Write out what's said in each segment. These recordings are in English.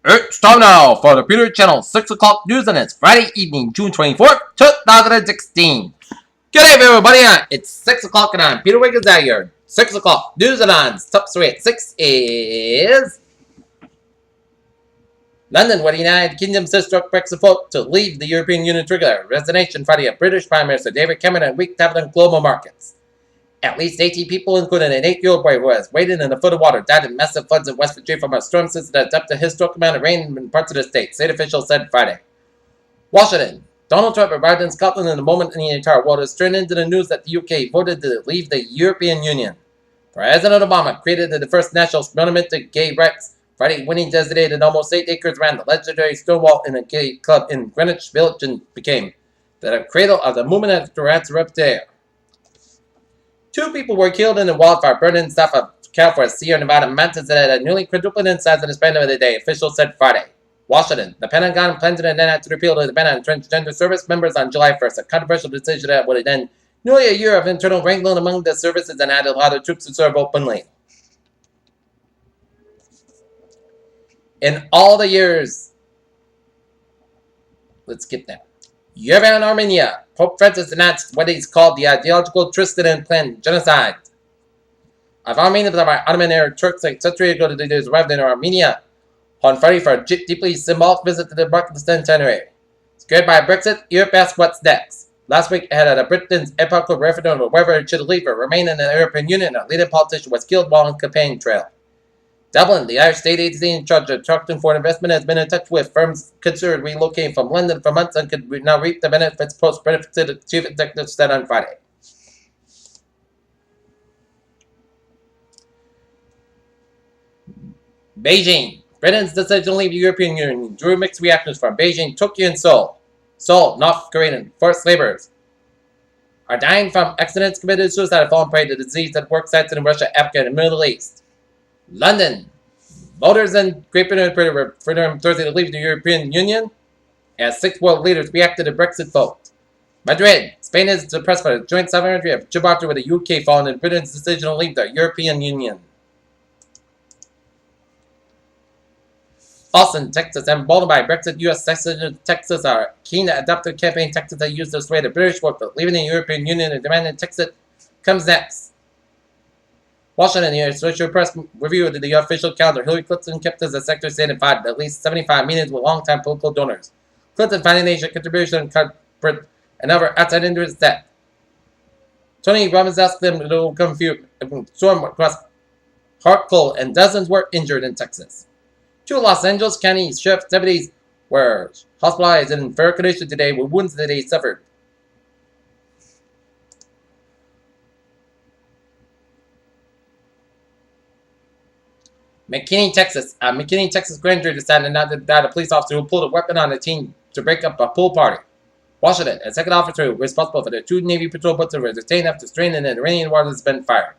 It's time now for the Peter Channel 6 o'clock news, and it's Friday evening, June 24th, 2016. Good day, everybody. It's 6 o'clock, and I'm Peter Wiggins out here. 6 o'clock news, and on top 3 at 6 is London, where the United Kingdom says struck Brexit vote to leave the European Union trigger resignation Friday of British Prime Minister David Cameron and weak capital global markets. At least 18 people, including an 8-year-old boy who has waded in a foot of water, died in massive floods in West Virginia from a storm system that dumped a historic amount of rain in parts of the state, state officials said Friday. Washington. Donald Trump arrived in Scotland in a moment in the entire world has turned into the news that the UK voted to leave the European Union. President Obama created the first national monument to gay rights Friday, winning designated almost 8 acres around the legendary Stonewall in a gay club in Greenwich Village and became the cradle of the movement after its rupture. 2 people were killed in a wildfire burning south of California, Sierra Nevada mountains that had nearly quadrupled in size in the span of the day, officials said Friday. Washington. The Pentagon plans to enact a repeal of the ban on transgender service members on July 1st, a controversial decision that would end nearly a year of internal wrangling among the services and add a lot of troops to serve openly. In all the years, let's skip that. Yerevan, Armenia. Pope Francis announced what he's called the ideological twisted and planned genocide of Armenians by Ottoman Arab Turks like century ago. The leaders arrived in Armenia on Friday for a deeply symbolic visit to the mark of the centenary. Scared by Brexit, Europe asked what's next. Last week, ahead of Britain's epochal referendum of whether it should leave or remain in the European Union, a leading politician was killed while on campaign trail. Dublin, the Irish state agency in charge of attracting foreign investment, has been in touch with firms considered relocating from London for months and could now reap the benefits post-Brexit, the chief executive said on Friday. Beijing. Britain's decision to leave the European Union drew mixed reactions from Beijing, Tokyo, and Seoul. Seoul, North Korean forced laborers are dying from accidents, committed suicide, and fallen prey to disease at work sites in Russia, Africa, and the Middle East. London. Voters in Great Britain referendum Thursday to leave the European Union as 6 world leaders reacted to the Brexit vote. Madrid. Spain is depressed by the joint sovereignty of Gibraltar with the UK following Britain's decision to leave the European Union. Austin, Texas. Emboldened by Brexit, U.S. citizens of Texas are keen to adopt a campaign Texas that used to sway the British vote, but leaving the European Union and demanding Texas comes next. Washington, the Associated Press reviewed the official calendar. Hillary Clinton kept as a Secretary of State and had at least 75 meetings with longtime political donors. Clinton finding Asia contribution corporate and other outside interests that Tony Robbins asked them to come through storm across Hartcoal, and dozens were injured in Texas. 2 Los Angeles County Sheriff's deputies were hospitalized in fair condition today with wounds that they suffered. McKinney, Texas. A McKinney, Texas grand jury decided not to indict a police officer who pulled a weapon on a teen to break up a pool party. Washington. A second officer responsible for the 2 Navy patrol boats were detained after straining in the Iranian waters has been fired.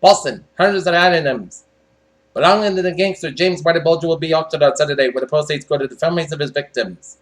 Boston. Hundreds of items belonging to the gangster James Whitey Bulger will be auctioned on Saturday, where the proceeds go to the families of his victims.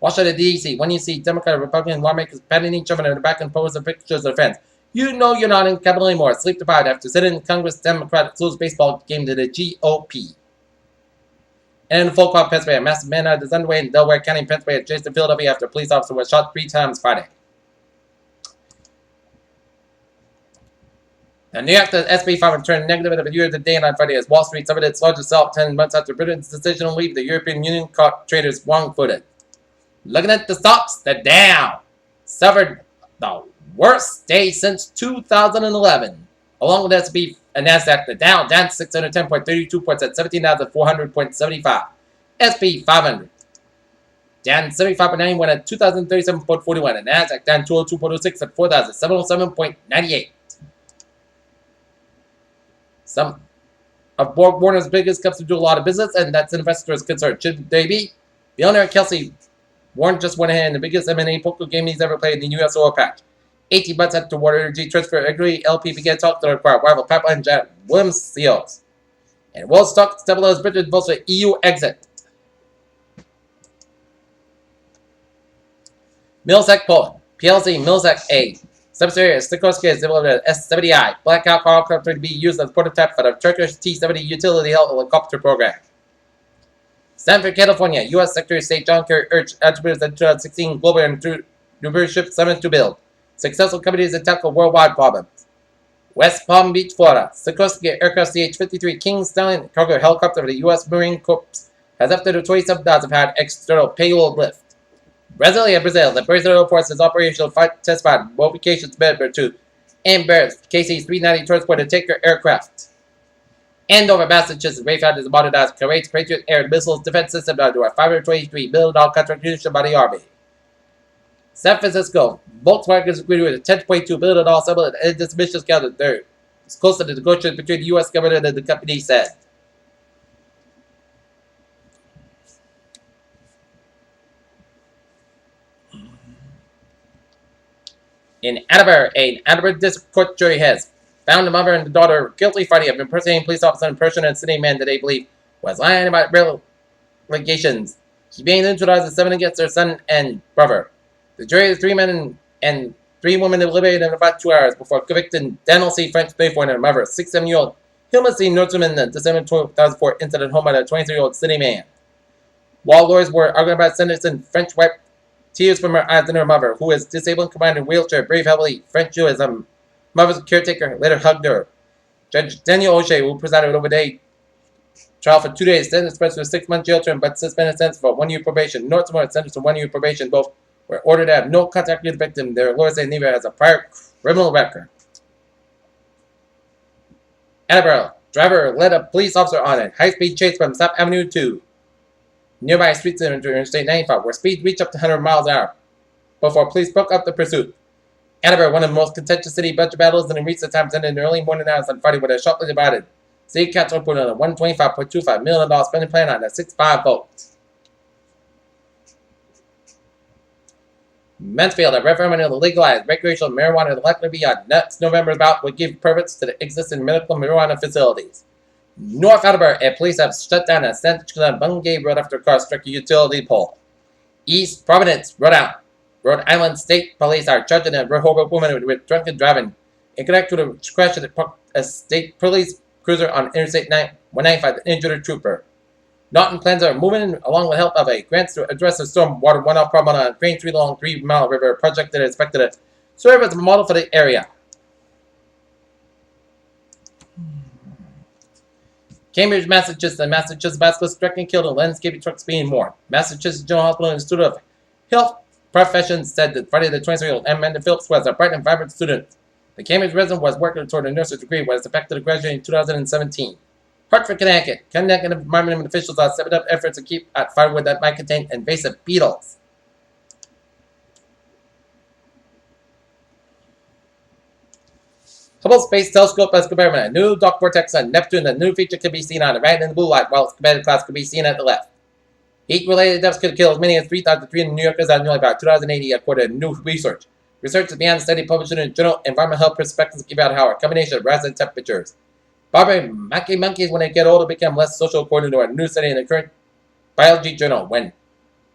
Washington, D.C. When you see Democrat and Republican lawmakers patting each other in the back and posing pictures of friends, you know you're not in Capitol anymore. Sleep deprived after sitting in Congress, Democrats lose baseball game to the GOP. And in Full Court, Pennsylvania, a massive manhunt is underway in Delaware County, Pennsylvania, adjacent to Philadelphia after a police officer was shot 3 times Friday. The New York S&P 500 turned negative at a year to day on Friday as Wall Street suffered its largest sell-off 10 months after Britain's decision to leave the European Union caught traders wrong-footed. Looking at the stocks, the Dow suffered the worst day since 2011. Along with S&P and NASDAQ, the Dow down 610.32 points at 17,400.75. S&P 500 down 75.91 at 2,037.41. And NASDAQ down 202.06 at 4,707.98. Some of Warner's biggest companies do a lot of business, and that's investors' concern. Should they be? The owner, Kelsey Warren, just went ahead in the biggest M&A poker game he's ever played in the U.S. oil patch. 18 months after Water Energy transfer agreed, LP began talks to acquire rival pipeline giant Williams CEOs. And world stock stabilized Britain votes for EU exit. Millsec Poland. PLC Millsec A Subsidiary Sikorsky has developed an S-70I, black alcohol helicopter to be used as a prototype for the Turkish T-70 utility helicopter program. Stanford, California, U.S. Secretary of State John Kerry urged entrepreneurs at the 2016 Global Entrepreneurship Summit to build successful companies that tackle worldwide problems. West Palm Beach, Florida, Sikorsky aircraft CH-53 King Stallion cargo helicopter of the U.S. Marine Corps has up to 27,000 pound external payload lift. Brasilia, Brazil, the Brazilian Force is operational flight test pod modifications member to Embraer KC-390 transporter taker aircraft. Andover, Massachusetts, Rayford is modernized Kuwait's Patriot air missiles defense system under a $523 million contract issued by the Army. San Francisco, Volkswagen is agreed with a $10.2 billion settlement and this mission scale there. It's close to the negotiations between the U.S. government and the company said. In Attleboro, an Attleboro District Court jury has found the mother and the daughter guilty Friday of impersonating police officer and person and city man that they believe was lying about real allegations. She made in 2007 against her son and brother. The jury of 3 men and 3 women deliberated in about 2 hours before convicting Daniel C. French, 24, and her mother, 67-year-old Hilma C. Nordstrom in the December 2004 incident home by the 23-year-old city man. While lawyers were arguing about sentencing, French wiped tears from her eyes and her mother, who is disabled and confined in a wheelchair, breathed heavily. French, who is a mother's caretaker, later hugged her. Judge Daniel O'Shea, who presided over the trial for 2 days, sentenced French to a 6-month jail term but suspended sentence for 1 year probation. Nordstrom was sentenced to 1 year probation. Both were ordered to have no contact with the victim. Their lawyers say neither has a prior criminal record. Attleboro, driver led a police officer on a high-speed chase from South Avenue to nearby streets in Interstate 95, where speed reached up to 100 miles an hour before police broke up the pursuit. Attleboro, one of the most contentious city budget battles in recent times, ended in the early morning hours on Friday with a sharply divided city council put on a $125.25 million spending plan on a 6-5 vote. Mansfield, a referendum to legalize recreational marijuana is likely to be on next November's ballot would give permits to the existing medical marijuana facilities. North Attleboro, police have shut down a section on Bungay Road after a car struck a utility pole. East Providence, Rhode Island State Police are charging a Rehoboth woman with drunken driving in connection with a crash at a state police cruiser on Interstate 195 that injured a trooper. Norton plans are moving along with help of a grant to address a storm water runoff problem on a Crane 3-long 3-mile river project that is expected to serve as a model for the area. Cambridge, Massachusetts, and Massachusetts bicyclist struck and killed in landscaping trucks being more. Massachusetts General Hospital Institute of Health Professions said that Friday the 23-year-old Amanda Phillips was a bright and vibrant student. The Cambridge resident was working toward a nurse's degree when it's affected to graduate in 2017. Hartford, Connecticut. Connecticut environmental officials are stepping up efforts to keep out firewood that might contain invasive beetles. Hubble Space Telescope has confirmed a new dark vortex on Neptune. The new feature can be seen on the right in the blue light, while its competitive class can be seen at the left. Heat-related deaths could kill as many as 3,300 New Yorkers annually by 2080, according to new research. Research is beyond study published in the journal Environmental Health Perspectives give out how a combination of rising temperatures. Barbary monkeys, when they get older, become less social, according to a new study in the current biology journal. When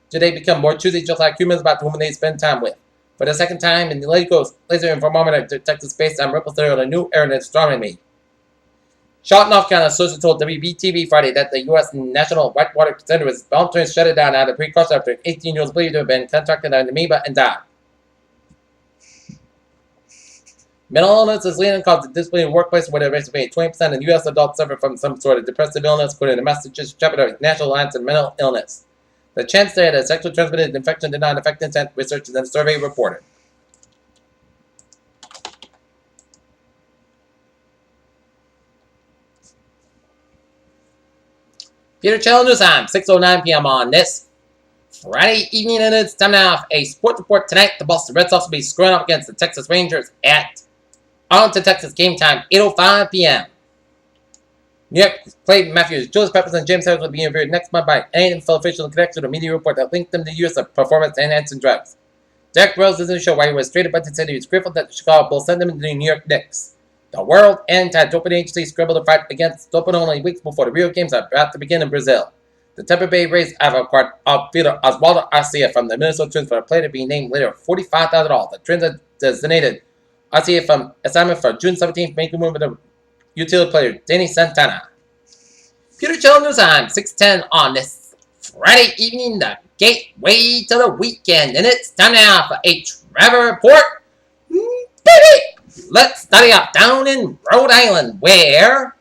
do they become more choosy, just like humans, about whom they spend time with? For the second time, in the LEGO laser interferometer detected space-time ripples on a new air astronomy. Charlotte, North Carolina, sources told WBTV Friday that the U.S. National Whitewater Center was voluntarily shut it down out of precaution after 18-year-olds believed to have been contracted an amoeba and died. Mental illness is leading cause of discipline in the workplace, where there is 20% of U.S. adults suffer from some sort of depressive illness, according to the Massachusetts chapter of the National Alliance on Mental Illness. The chance that a sexually transmitted infection did not affect intent, researchers in the survey reported. Peter Channel News Time, 6:09 p.m. on this Friday evening, and it's time now for a sports report tonight. The Boston Red Sox will be squaring up against the Texas Rangers at Arlington, Texas. Game time, 8:05 p.m. New York Clay Matthews, Julius Peppers, and James Harris will be interviewed next month by NFL officials in connection to a media report that linked them to the use of performance-enhancing drugs. Derek Rose doesn't show why he was traded, but said he was grateful that the Chicago Bulls sent him to the New York Knicks. The World Anti-Doping Agency scrambled to fight against doping only weeks before the Rio Games are about to begin in Brazil. The Tampa Bay Rays outfielder Oswaldo Arcia from the Minnesota Twins for a player to be named later $45,000. The Twins are designated RCA from assignment for June 17th, making room with the utility player Danny Santana. Peter Channel News Time, 6:10 on this Friday evening, the gateway to the weekend. And it's time now for a travel report. Baby! Let's study up down in Rhode Island, where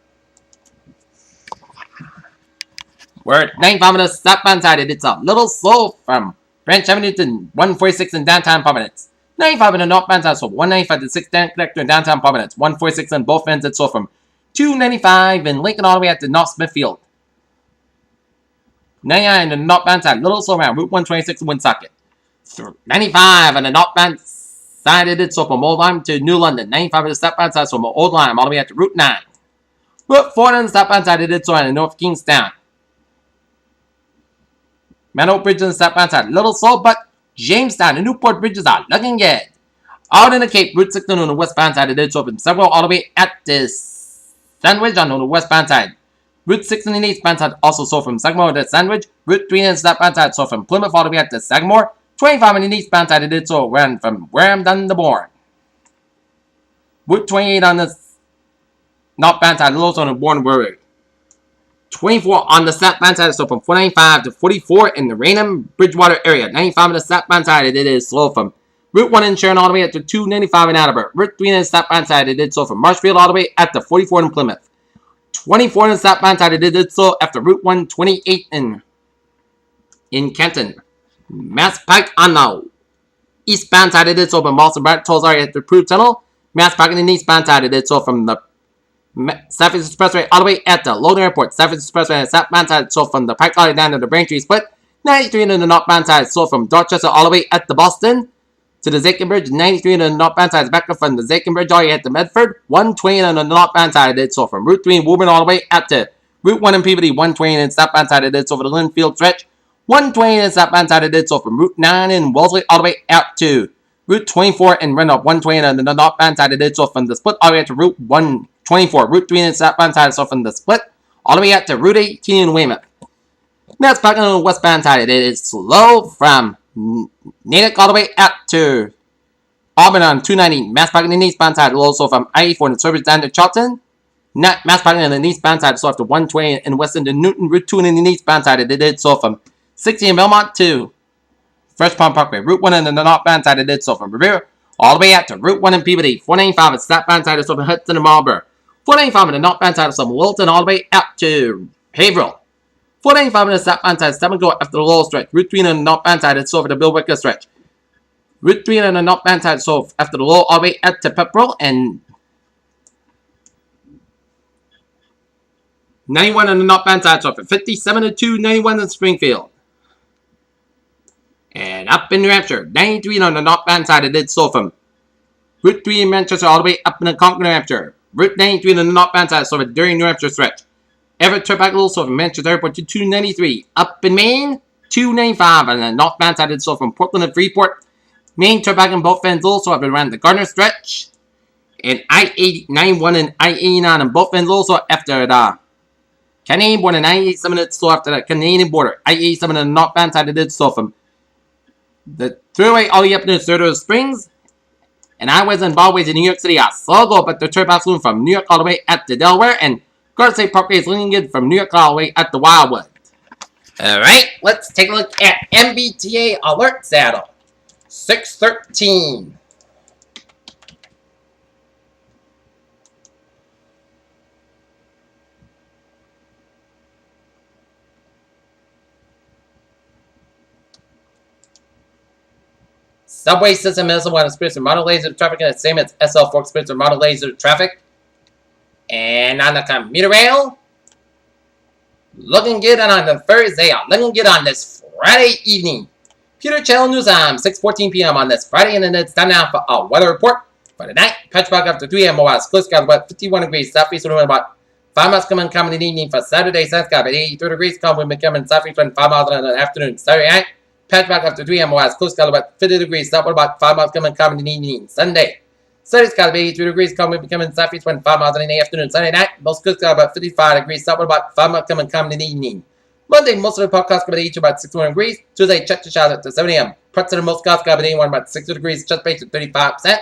we're at 95 minutes southbound side. It's a little slow from Branch Avenue to 146 in downtown Providence. 95 in the northbound side, so 195 to 610 connector in downtown Providence. 146 on both ends, it's slow from 295 in Lincoln all the way out to North Smithfield. 99 in the northbound side, little slow around Route 126 in Woonsocket. 95 on the northbound side, it's slow from Old Lyme to New London. 95 on the southbound side, so from Old Lyme all the way out to Route 9. Route 4 on the southbound side, it's slow in North Kingstown. Manhope Bridge on the southbound side, little slow, but Jamestown and Newport bridges are looking good. Out in the Cape, Route 16 on the westbound side, it's open several all the way at this Sandwich on the westbound side. Route 16 on the eastbound side also sold from Sagamore to Sandwich. Route 3 on the southbound side sold from Plymouth all the way at to Sagamore. 25 on the eastbound side, it did so ran from Wareham down to Bourne. Route 28 on the northbound side, also on the Bourne Brewery. 24 on the southbound side, so from 495 to 44 in the Raynham Bridgewater area. 95 on the southbound side, it is slow from Route 1 in Sharon all the way up to 295 in Attleboro. Route 3 on the southbound side, it did so from Marshfield all the way up to 44 in Plymouth. 24 on the southbound side, it did so after Route 128 in Kenton. Mass Pike on the eastbound side, it did so from Boston Bright Tolls area at the Prue Tunnel. Mass Pike on the eastbound side, it did so from the Southeast Expressway all the way at the Logan Airport. Southeast Expressway on the southbound side, so from the Pike all the way down to the Braintree Split. 93 on the northbound side, so from Dorchester all the way at the Boston to the Zakin Bridge. 93 on the northbound side, back up from the Zakin Bridge all the way at the Medford. 120 on the northbound side, it so from Route 3 in Woburn all the way at to Route 1 in Peabody. 120 on the southbound side, it so for the Linfield stretch. 120 on the southbound side, it so from Route 9 in Wellesley all the way out to Route 24 in Randolph. 120 on the northbound side, it so from the Split all the way out to Route 124. Route 3 on the southbound side, so from the Split all the way out to Route 18 in Weymouth. Now it's back on the westbound side. It is slow from Natick all the way out to Auburn on 290. Mass parking on the eastbound side, also from I-84 and the service down to Charlton. Not mass parking on the eastbound side, so after 120 in Weston to Newton. Route 2 on the eastbound side, it did so from 60 in Belmont to Fresh Pond Parkway. Route 1 on the northbound side, it did so from Revere all the way out to Route 1 in Peabody. 495 on the southbound side, so from Hudson and Marlborough. 495 on the northbound side, so from Wilton all the way out to Haverhill. 495 on the southbound side, 7 go after the Lowell stretch. Route 3 on the northbound side, it's over the Bill Wicker stretch. Route 3 on the northbound side, so after the Lowell all the way out to Pepperell. And 91 on the northbound side, so from 57 to 291 in Springfield. And up in New Hampshire, 93 on the northbound side, it did so from Route 3 in Manchester all the way up in the Concord, New Hampshire. Route 93 on the northbound side, so from during New Hampshire stretch. Everett Turnpike also from Manchester Airport to 293. Up in Maine, 295 on the northbound side, it's so from Portland and Freeport. Maine Turnpike in both ends also up and around the Gardner stretch. And I-91 and I-89 on both ends also after the Canadian border. And I-87 it's so after the Canadian border. I-87 on the northbound side, it is so from the thruway all the way up to Cerro Springs. And highways and byways in New York City are slow go, but the turnpike soon from New York all the way up to Delaware. And Garden State Parkway is looking good from New York all the way up to Wildwood. Alright, let's take a look at MBTA Alert Saddle. 613. Subway system is one experience with model laser traffic and the same as SL4 experience with model laser traffic. And on the commuter rail, looking good on the Thursday, looking good on this Friday evening. Peter Channel News Time, 6:14 p.m. on this Friday, and then it's time now for a weather report for the night. Patchwork after 3 a.m. Close skies about 51 degrees, southeast wind about 5 miles coming in the evening for Saturday. Sun sky about 83 degrees, calm wind becoming southeast wind 5 miles in the afternoon. Saturday night, patchwork after 3 a.m. Close skies about 50 degrees, south wind about 5 miles coming in the evening. Sunday, Sunday sky about 83 degrees, calm wind becoming southeast wind 5 miles in the afternoon. Sunday night, most close sky about 55 degrees, south wind about 5 miles coming in the evening. Monday, most of the podcast going to be about 61 degrees. Tuesday, check to Charlotte to 7 a.m. Parts of the most skies going to be about 60 degrees, just based at 35%.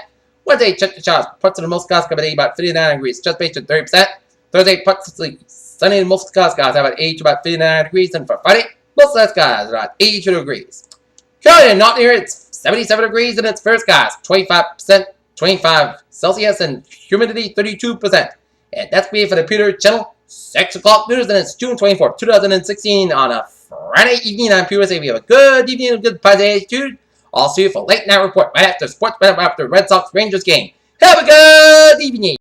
Wednesday, check the charts. Parts of the most cars cover about 59 degrees, just based at 30%. Thursday, parts of the sunny and most cars have about 80 to about 59 degrees. And for Friday, most of the skies are about 82 degrees. Currently in Norton here, it's 77 degrees and it's first skies, 25%, 25 Celsius, and humidity 32%. And that's me for the Peter Channel 6 o'clock news, and it's June 24th, 2016 on a Friday evening. I'm Peter saying we have a good evening, a good positive attitude. I'll see you for late night report right after sports, right after Red Sox Rangers game. Have a good evening.